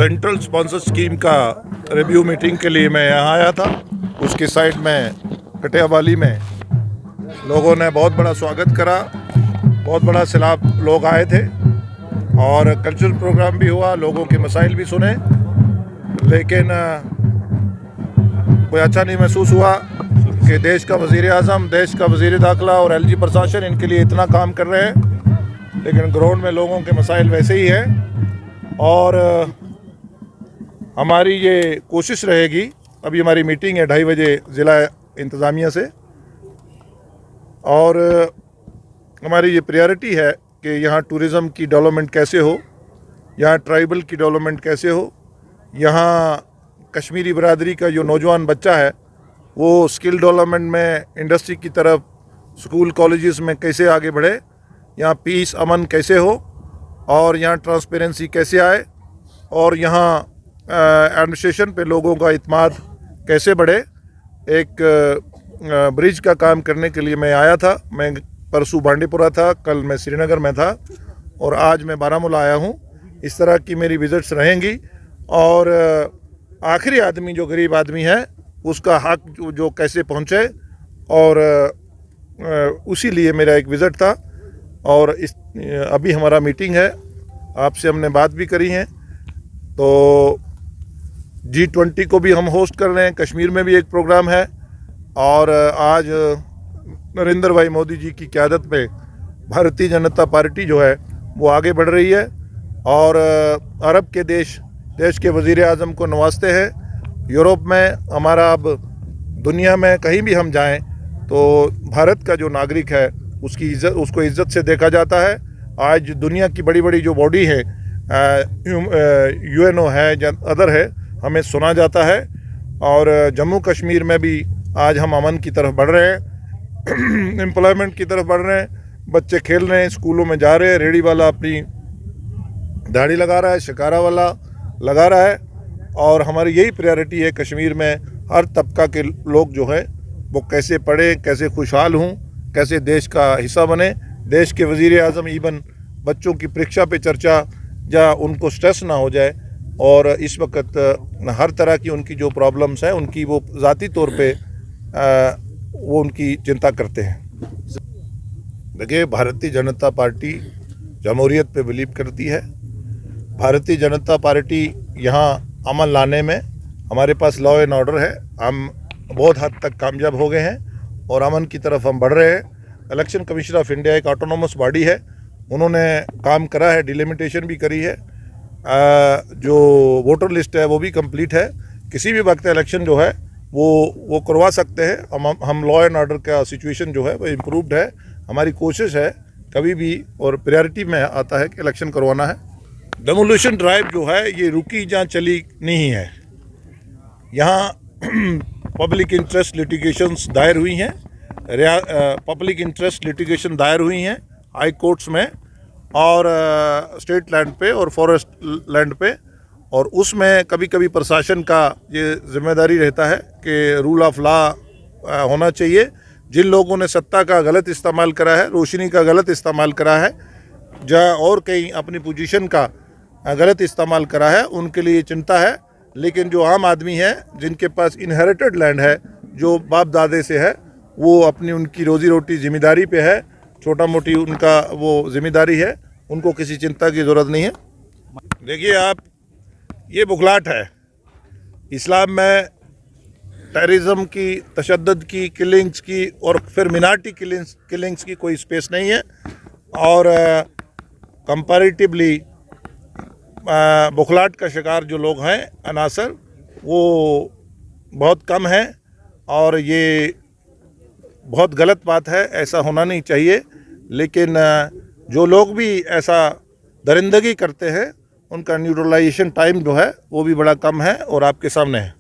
Central sponsor scheme का review meeting के लिए मैं यहाँ आया था। उसकी साइड में कटियावाली में लोगों ने बहुत बड़ा स्वागत करा, बहुत बड़ा सैलाब लोग आए थे और कल्चरल प्रोग्राम भी हुआ, लोगों के मसाइल भी सुने, लेकिन कोई अच्छा नहीं महसूस हुआ कि देश का वज़ीर आज़म, देश का वज़ीर दाखिला और एलजी प्रशासन इनके लिए इतना काम कर रहे हैं, लेकिन ग्राउंड में लोगों के मसाइल वैसे ही हैं। और हमारी ये कोशिश रहेगी, अभी हमारी मीटिंग है 2:30 बजे ज़िला इंतज़ामिया से, और हमारी ये प्रायोरिटी है कि यहाँ टूरिज़म की डेवलपमेंट कैसे हो, यहाँ ट्राइबल की डेवलपमेंट कैसे हो, यहाँ कश्मीरी बरादरी का जो नौजवान बच्चा है वो स्किल डेवलपमेंट में, इंडस्ट्री की तरफ, स्कूल कॉलेजेस में कैसे आगे बढ़े, यहाँ पीस अमन कैसे हो और यहाँ ट्रांसपेरेंसी कैसे आए और यहाँ एडमिनिस्ट्रेशन पे लोगों का इत्मीनान कैसे बढ़े। एक ब्रिज का काम करने के लिए मैं आया था। मैं परसों बांडीपुरा था, कल मैं श्रीनगर में था और आज मैं बारामूला आया हूँ। इस तरह की मेरी विजिट्स रहेंगी और आखिरी आदमी जो गरीब आदमी है उसका हक जो कैसे पहुँचे, और उसी लिए मेरा एक विज़िट था। और अभी हमारा मीटिंग है, आपसे हमने बात भी करी है, तो G20 को भी हम होस्ट कर रहे हैं। कश्मीर में भी एक प्रोग्राम है और आज नरेंद्र भाई मोदी जी की क़यादत में भारतीय जनता पार्टी जो है वो आगे बढ़ रही है और अरब के देश के वज़ीर आज़म को नवाजते हैं। यूरोप में हमारा, अब दुनिया में कहीं भी हम जाएं तो भारत का जो नागरिक है उसको इज़्ज़त से देखा जाता है। आज दुनिया की बड़ी बड़ी जो बॉडी है, UNO है या अदर है, हमें सुना जाता है। और जम्मू कश्मीर में भी आज हम अमन की तरफ बढ़ रहे हैं, एम्प्लॉयमेंट की तरफ बढ़ रहे हैं, बच्चे खेल रहे हैं, स्कूलों में जा रहे हैं, रेडी वाला अपनी दाढ़ी लगा रहा है, शिकारा वाला लगा रहा है। और हमारी यही प्रायोरिटी है, कश्मीर में हर तबका के लोग जो है वो कैसे पढ़े, कैसे खुशहाल हों, कैसे देश का हिस्सा बने। देश के वज़ीर आज़म इवन बच्चों की परीक्षा पे चर्चा या उनको स्ट्रेस ना हो जाए, और इस वक्त हर तरह की उनकी जो प्रॉब्लम्स हैं उनकी वो ज़ाती तौर पे वो उनकी चिंता करते हैं। देखिए, भारतीय जनता पार्टी जमहूरियत पे बिलीव करती है। भारतीय जनता पार्टी यहाँ अमन लाने में, हमारे पास लॉ एंड ऑर्डर है, हम बहुत हद तक कामयाब हो गए हैं और अमन की तरफ हम बढ़ रहे हैं। इलेक्शन कमीशन ऑफ इंडिया एक ऑटोनोमस बॉडी है, उन्होंने काम करा है, डिलिमिटेशन भी करी है, जो वोटर लिस्ट है वो भी कंप्लीट है। किसी भी वक्त इलेक्शन जो है वो करवा सकते हैं। हम लॉ एंड ऑर्डर का सिचुएशन जो है वो इम्प्रूव्ड है। हमारी कोशिश है कभी भी, और प्रायोरिटी में आता है कि इलेक्शन करवाना है। डेमोलिशन ड्राइव जो है ये रुकी जहाँ चली नहीं है। यहाँ पब्लिक इंटरेस्ट लिटिगेशंस दायर हुई हैं, पब्लिक इंटरेस्ट लिटिगेशन दायर हुई हैं हाई कोर्ट्स में और स्टेट लैंड पे और फॉरेस्ट लैंड पे, और उसमें कभी कभी प्रशासन का ये जिम्मेदारी रहता है कि रूल ऑफ लॉ होना चाहिए। जिन लोगों ने सत्ता का गलत इस्तेमाल करा है, रोशनी का गलत इस्तेमाल करा है, या और कहीं अपनी पोजीशन का गलत इस्तेमाल करा है, उनके लिए चिंता है। लेकिन जो आम आदमी है, जिनके पास इनहेरिटेड लैंड है, जो बाप दादे से है, वो अपनी उनकी रोज़ी रोटी ज़िम्मेदारी पे है, छोटा मोटी उनका वो ज़िम्मेदारी है, उनको किसी चिंता की ज़रूरत नहीं है। देखिए आप, ये बुखलाहट है। इस्लाम में टेररिज्म की, तशद्दुद की, किलिंग्स की और फिर मिनारिटी किलिंग्स की कोई स्पेस नहीं है, और कंपैरेटिवली बुखलाहट का शिकार जो लोग हैं अनासर, वो बहुत कम हैं, और ये बहुत गलत बात है, ऐसा होना नहीं चाहिए। लेकिन जो लोग भी ऐसा दरिंदगी करते हैं उनका न्यूट्रलाइजेशन टाइम जो है वो भी बड़ा कम है और आपके सामने है।